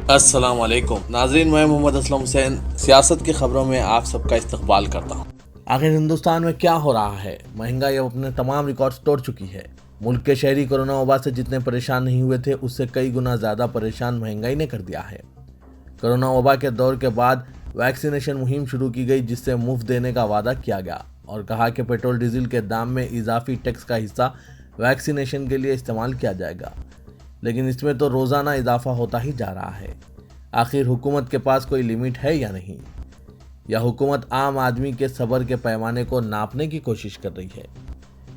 السلام علیکم ناظرین، میں محمد اسلم حسین سیاست کی خبروں میں آپ سب کا استقبال کرتا ہوں۔ آخر ہندوستان میں کیا ہو رہا ہے؟ مہنگائی اب اپنے تمام ریکارڈز توڑ چکی ہے۔ ملک کے شہری کورونا وبا سے جتنے پریشان نہیں ہوئے تھے اس سے کئی گنا زیادہ پریشان مہنگائی نے کر دیا ہے۔ کورونا وبا کے دور کے بعد ویکسینیشن مہم شروع کی گئی، جس سے مفت دینے کا وعدہ کیا گیا اور کہا کہ پیٹرول ڈیزل کے دام میں اضافی ٹیکس کا حصہ ویکسینیشن کے لیے استعمال کیا جائے گا، لیکن اس میں تو روزانہ اضافہ ہوتا ہی جا رہا ہے۔ آخر حکومت کے پاس کوئی لمٹ ہے یا نہیں؟ یا حکومت عام آدمی کے صبر کے پیمانے کو ناپنے کی کوشش کر رہی ہے؟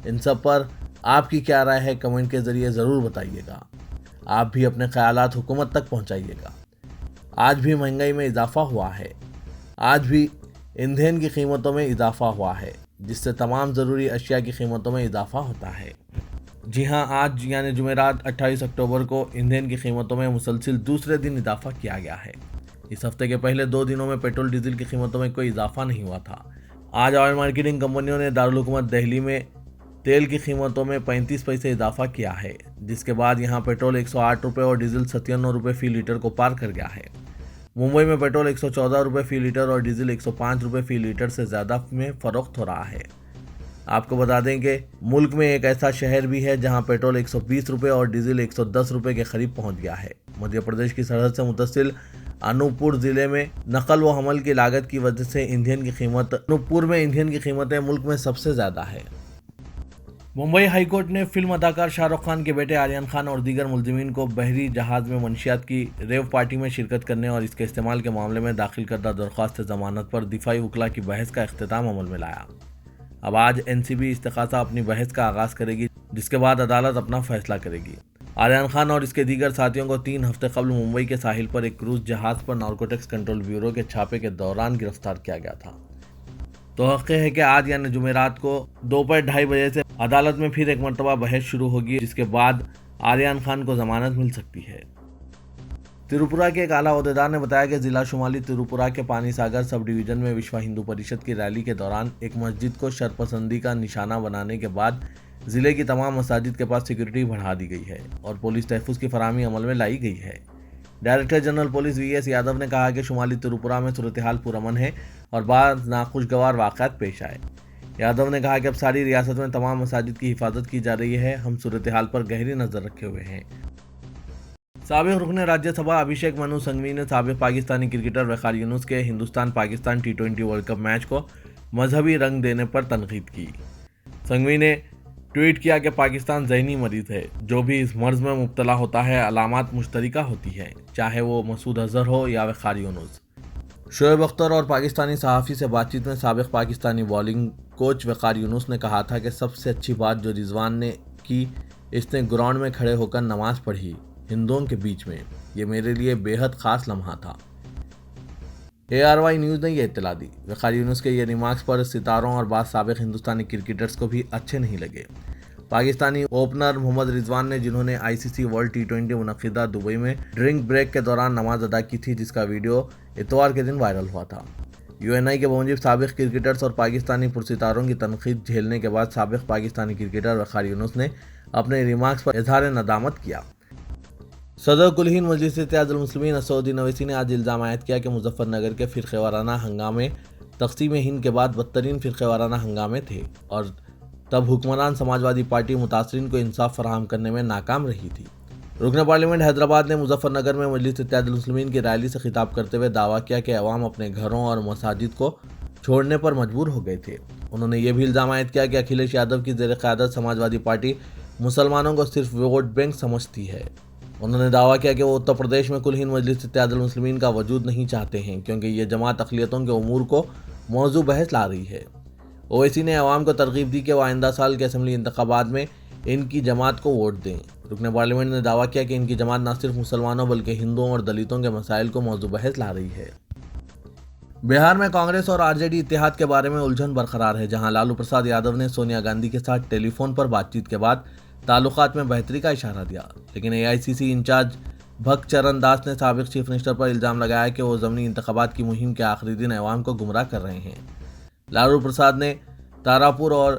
ان سب پر آپ کی کیا رائے ہے؟ کمنٹ کے ذریعے ضرور بتائیے گا۔ آپ بھی اپنے خیالات حکومت تک پہنچائیے گا۔ آج بھی مہنگائی میں اضافہ ہوا ہے، آج بھی ایندھن کی قیمتوں میں اضافہ ہوا ہے، جس سے تمام ضروری اشیاء کی قیمتوں میں اضافہ ہوتا ہے۔ جی ہاں، آج یعنی جمعرات 28 اکتوبر کو ایندھن کی قیمتوں میں مسلسل دوسرے دن اضافہ کیا گیا ہے۔ اس ہفتے کے پہلے 2 دنوں میں پیٹرول ڈیزل کی قیمتوں میں کوئی اضافہ نہیں ہوا تھا۔ آج آئل مارکیٹنگ کمپنیوں نے دارالحکومت دہلی میں تیل کی قیمتوں میں 35 پیسے اضافہ کیا ہے، جس کے بعد یہاں پیٹرول 108 روپے اور ڈیزل 97 روپے فی لیٹر کو پار کر گیا ہے۔ ممبئی میں پیٹرول 114 روپے فی لیٹر اور ڈیزل 105 روپے فی لیٹر سے زیادہ میں فروخت ہو رہا ہے۔ آپ کو بتا دیں کہ ملک میں ایک ایسا شہر بھی ہے جہاں پیٹرول 120 روپے اور ڈیزل 110 روپے کے قریب پہنچ گیا ہے۔ مدھیہ پردیش کی سرحد سے متصل انوپور ضلع میں نقل و حمل کی لاگت کی وجہ سے انوپور میں ایندھن کی قیمتیں ملک میں سب سے زیادہ ہے۔ ممبئی ہائی کورٹ نے فلم اداکار شاہ رخ خان کے بیٹے آریان خان اور دیگر ملزمین کو بحری جہاز میں منشیات کی ریو پارٹی میں شرکت کرنے اور اس کے استعمال کے معاملے میں داخل کردہ درخواست ضمانت پر دفاعی وکلاء کی بحث کا اختتام عمل میں لایا۔ اب آج NCB استغاثہ اپنی بحث کا آغاز کرے گی، جس کے بعد عدالت اپنا فیصلہ کرے گی۔ آریان خان اور اس کے دیگر ساتھیوں کو 3 ہفتے قبل ممبئی کے ساحل پر ایک کروز جہاز پر نارکوٹکس کنٹرول بیورو کے چھاپے کے دوران گرفتار کیا گیا تھا۔ توقع ہے کہ آج یعنی جمعرات کو دوپہر 2:30 بجے سے عدالت میں پھر ایک مرتبہ بحث شروع ہوگی، جس کے بعد آریان خان کو ضمانت مل سکتی ہے۔ تریپورہ کے ایک اعلیٰ عہدیدار نے بتایا کہ ضلع شمالی تریپورہ کے پانی ساگر سب ڈویژن میں وشوا ہندو پریشد کی ریلی کے دوران ایک مسجد کو شرپسندی کا نشانہ بنانے کے بعد ضلع کی تمام مساجد کے پاس سیکورٹی بڑھا دی گئی ہے اور پولیس تحفظ کی فراہمی عمل میں لائی گئی ہے۔ Director general police VS Yadav نے کہا کہ شمالی تریپورہ میں صورتحال پرامن ہے اور بعض ناخوشگوار واقعات پیش آئے۔ یادو نے کہا کہ اب ساری ریاست میں تمام مساجد کی حفاظت کی جا رہی ہے، ہم صورتحال پر گہری نظر رکھے ہوئے ہیں۔ سابق رکن راجیہ سبھا ابھیشیک منو سنگھوی نے سابق پاکستانی کرکٹر وقار یونس کے Hindustan Pakistan T20 world cup match کو مذہبی رنگ دینے پر تنقید کی۔ سنگھوی نے ٹویٹ کیا کہ پاکستان ذہنی مریض ہے، جو بھی اس مرض میں مبتلا ہوتا ہے علامات مشترکہ ہوتی ہیں، چاہے وہ مسعود اظہر ہو یا وقار یونس۔ شعیب اختر اور پاکستانی صحافی سے بات چیت میں سابق پاکستانی بالنگ کوچ وقار یونس نے کہا تھا کہ سب سے اچھی بات جو رضوان نے کی، اس نے گراؤنڈ میں کھڑے ہو کر نماز پڑھی ہندوؤں کے بیچ میں، یہ میرے لیے بے حد خاص لمحہ تھا۔ ARY نیوز نے یہ اطلاع دی۔ وقار یونس کے یہ ریمارکس پر ستاروں اور بعض سابق ہندوستانی کرکٹرز کو بھی اچھے نہیں لگے۔ پاکستانی اوپنر محمد رضوان نے، جنہوں نے ICC ورلڈ T20 منعقدہ دبئی میں ڈرنک بریک کے دوران نماز ادا کی تھی، جس کا ویڈیو اتوار کے دن وائرل ہوا تھا۔ UNI کے بموجب سابق کرکٹرز اور پاکستانی پرستاروں کی تنقید جھیلنے کے بعد سابق پاکستانی کرکٹر وقار یونس نے اپنے ریمارکس پر اظہار ندامت کیا۔ صدر کل ہند مجلس اتحاد المسلمین اسد الدین اویسی نے آج الزام عائد کیا کہ مظفر نگر کے فرقہ وارانہ ہنگامے تقسیم ہند کے بعد بدترین فرقہ وارانہ ہنگامے تھے اور تب حکمران سماجوادی پارٹی متاثرین کو انصاف فراہم کرنے میں ناکام رہی تھی۔ رکن پارلیمنٹ حیدرآباد نے مظفر نگر میں مجلس اتحاد المسلمین کی ریلی سے خطاب کرتے ہوئے دعویٰ کیا کہ عوام اپنے گھروں اور مساجد کو چھوڑنے پر مجبور ہو گئے تھے۔ انہوں نے یہ بھی الزام عائد کیا کہ اکھلیش یادو کی زیر قیادت سماجوادی پارٹی مسلمانوں کو صرف ووٹ بینک سمجھتی ہے۔ انہوں نے دعویٰ کیا کہ وہ اتر پردیش میں کل ہند مجلس اتحاد المسلمین کا وجود نہیں چاہتے ہیں، کیونکہ یہ جماعت اقلیتوں کے امور کو موضوع بحث لا رہی ہے۔ اویسی نے عوام کو ترغیب دی کہ وہ آئندہ سال کے اسمبلی انتخابات میں ان کی جماعت کو ووٹ دیں۔ رکن پارلیمنٹ نے دعویٰ کیا کہ ان کی جماعت نہ صرف مسلمانوں بلکہ ہندوؤں اور دلتوں کے مسائل کو موضوع بحث لا رہی ہے۔ بہار میں کانگریس اور RJD اتحاد کے بارے میں الجھن برقرار ہے، جہاں لالو پرساد یادو نے سونیا گاندھی کے ساتھ ٹیلی فون پر بات چیت کے بعد تعلقات میں بہتری کا اشارہ دیا، لیکن AICC انچارج بھک چرن داس نے سابق چیف منسٹر پر الزام لگایا کہ وہ ضمنی انتخابات کی مہم کے آخری دن عوام کو گمراہ کر رہے ہیں۔ لالو پرساد نے تاراپور اور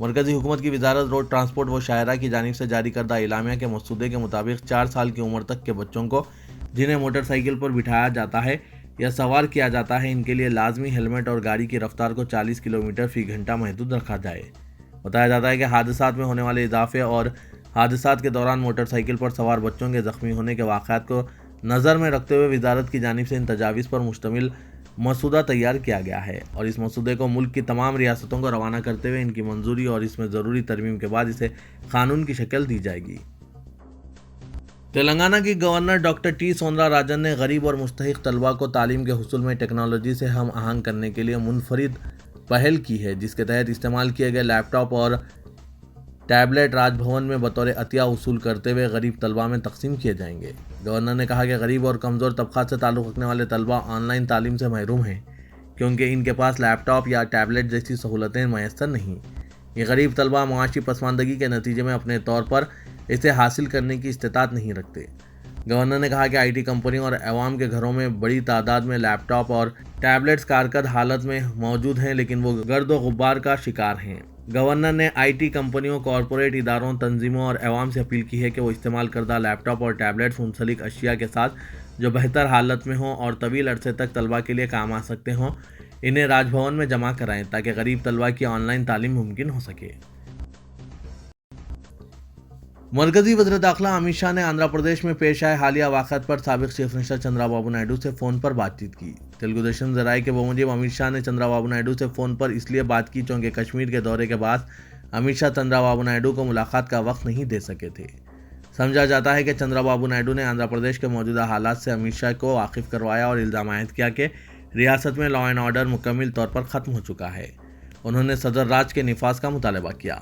مرکزی حکومت کی وزارت روڈ ٹرانسپورٹ و شاہراہ کی جانب سے جاری کردہ اعلامیہ کے مسودے کے مطابق 4 سال کی عمر تک کے بچوں کو جنہیں موٹر سائیکل پر بٹھایا جاتا ہے یا سوار کیا جاتا ہے، ان کے لیے لازمی ہیلمٹ اور گاڑی کی رفتار کو 40 کلومیٹر فی گھنٹہ محدود رکھا جائے۔ بتایا جاتا ہے کہ حادثات میں ہونے والے اضافے اور حادثات کے دوران موٹر سائیکل پر سوار بچوں کے زخمی ہونے کے واقعات کو نظر میں رکھتے ہوئے وزارت کی جانب سے ان تجاویز پر مشتمل مسودہ تیار کیا گیا ہے اور اس مسودے کو ملک کی تمام ریاستوں کو روانہ کرتے ہوئے ان کی منظوری اور اس میں ضروری ترمیم کے بعد اسے قانون کی شکل دی جائے گی۔ تلنگانہ کی governor doctor T Soundara Rajan نے غریب اور مستحق طلباء کو تعلیم کے حصول میں ٹیکنالوجی سے ہم آہنگ کرنے کے لیے منفرد پہل کی ہے، جس کے تحت استعمال کیے گئے لیپ ٹاپ اور ٹیبلٹ راج بھون میں بطور عطیہ وصول کرتے ہوئے غریب طلباء میں تقسیم کیے جائیں گے۔ گورنر نے کہا کہ غریب اور کمزور طبقات سے تعلق رکھنے والے طلباء آن لائن تعلیم سے محروم ہیں کیونکہ ان کے پاس لیپ ٹاپ یا ٹیبلٹ جیسی سہولتیں میسر نہیں۔ یہ غریب طلباء معاشی پسماندگی کے نتیجے میں اپنے طور پر اسے حاصل کرنے کی استطاعت نہیں رکھتے۔ گورنر نے کہا کہ آئی ٹی کمپنیوں اور عوام کے گھروں میں بڑی تعداد میں لیپ ٹاپ اور ٹیبلٹس کارکرد حالت میں موجود ہیں، لیکن وہ گرد و غبار کا شکار ہیں۔ گورنر نے آئی ٹی کمپنیوں، کارپوریٹ اداروں، تنظیموں اور عوام سے اپیل کی ہے کہ وہ استعمال کردہ لیپ ٹاپ اور ٹیبلٹس منسلک اشیاء کے ساتھ جو بہتر حالت میں ہوں اور طویل عرصے تک طلباء کے لیے کام آ سکتے ہوں، انہیں راج بھون میں جمع کرائیں تاکہ غریب طلباء کی آن لائن تعلیم ممکن ہو سکے۔ مرکزی وزیر داخلہ امت شاہ نے آندھرا پردیش میں پیش آئے حالیہ واقعات پر سابق چیف منسٹر چندرا بابو نائیڈو سے فون پر بات چیت کی۔ تیلگو دیشم ذرائع کے بموجب امت شاہ نے چندرا بابو نائیڈو سے فون پر اس لیے بات کی چونکہ کشمیر کے دورے کے بعد امت شاہ چندرا بابو نائیڈو کو ملاقات کا وقت نہیں دے سکے تھے۔ سمجھا جاتا ہے کہ چندرا بابو نائیڈو نے آندھرا پردیش کے موجودہ حالات سے امت شاہ کو واقف کروایا اور الزام عائد کیا کہ ریاست میں لا اینڈ آرڈر مکمل طور پر ختم ہو چکا ہے۔ انہوں نے صدر راج کے نفاذ کا مطالبہ کیا۔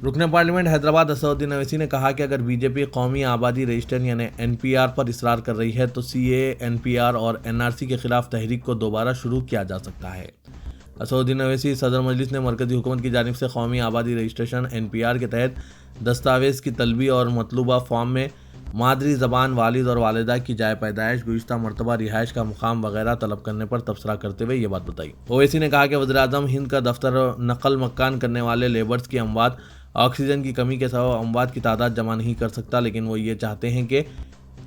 رکن پارلیمنٹ حیدرآباد اسدالدین اویسی نے کہا کہ اگر بی جے پی قومی آبادی رجسٹر یعنی NPR پر اصرار کر رہی ہے تو CAA، NPR اور NRC کے خلاف تحریک کو دوبارہ شروع کیا جا سکتا ہے۔ اسدالدین اویسی صدر مجلس نے مرکزی حکومت کی جانب سے قومی آبادی رجسٹریشن NPR کے تحت دستاویز کی طلبی اور مطلوبہ فارم میں مادری زبان، والد اور والدہ کی جائے پیدائش، گزشتہ مرتبہ رہائش کا مقام وغیرہ طلب کرنے پر تبصرہ کرتے ہوئے یہ بات بتائی۔ اویسی نے کہا کہ وزیر اعظم ہند کا دفتر نقل مکان کرنے والے لیبرز کی اموات، آکسیجن کی کمی کے سبب اموات کی تعداد جمع نہیں کر سکتا، لیکن وہ یہ چاہتے ہیں کہ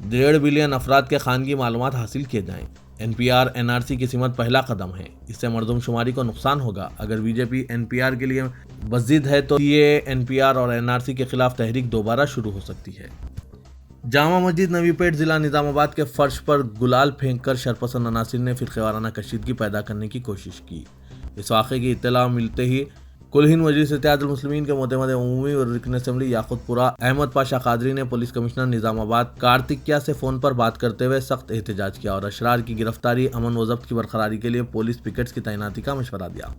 1.5 بلین افراد کے خانگی معلومات حاصل کیے جائیں۔ NPR NRC کی سمت پہلا قدم ہے، اس سے مردم شماری کو نقصان ہوگا۔ اگر بی جے پی NPR کے لیے بضد ہے تو CAA، NPR اور NRC کے خلاف تحریک دوبارہ شروع ہو سکتی ہے۔ جامع مسجد نوی پیٹ ضلع نظام آباد کے فرش پر گلال پھینک کر شرپسند عناصر نے فرقہ وارانہ کشیدگی پیدا کرنے کی کوشش کی۔ اس واقعے کی اطلاع ملتے ہی کل ہند مجلس اتحاد المسلمین کے معتمد عمومی اور رکن اسمبلی یاقوت پورہ احمد پاشا قادری نے پولیس کمشنر نظام آباد کارتکیہ سے فون پر بات کرتے ہوئے سخت احتجاج کیا اور اشرار کی گرفتاری، امن و ضبط کی برقراری کے لیے پولیس پکٹس کی تعیناتی کا مشورہ دیا۔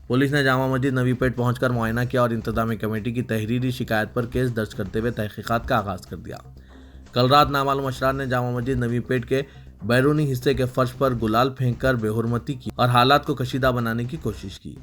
پولیس نے جامع مسجد نوی پیٹ پہنچ کر معائنہ کیا اور انتظامی کمیٹی کی تحریری شکایت پر کیس درج کرتے ہوئے تحقیقات کا آغاز کر دیا۔ کل رات نامعلوم اشرار نے جامع مسجد نوی پیٹ کے بیرونی حصے کے فرش پر گلال پھینک کر بے حرمتی کی اور حالات کو کشیدہ بنانے کی کوشش کی۔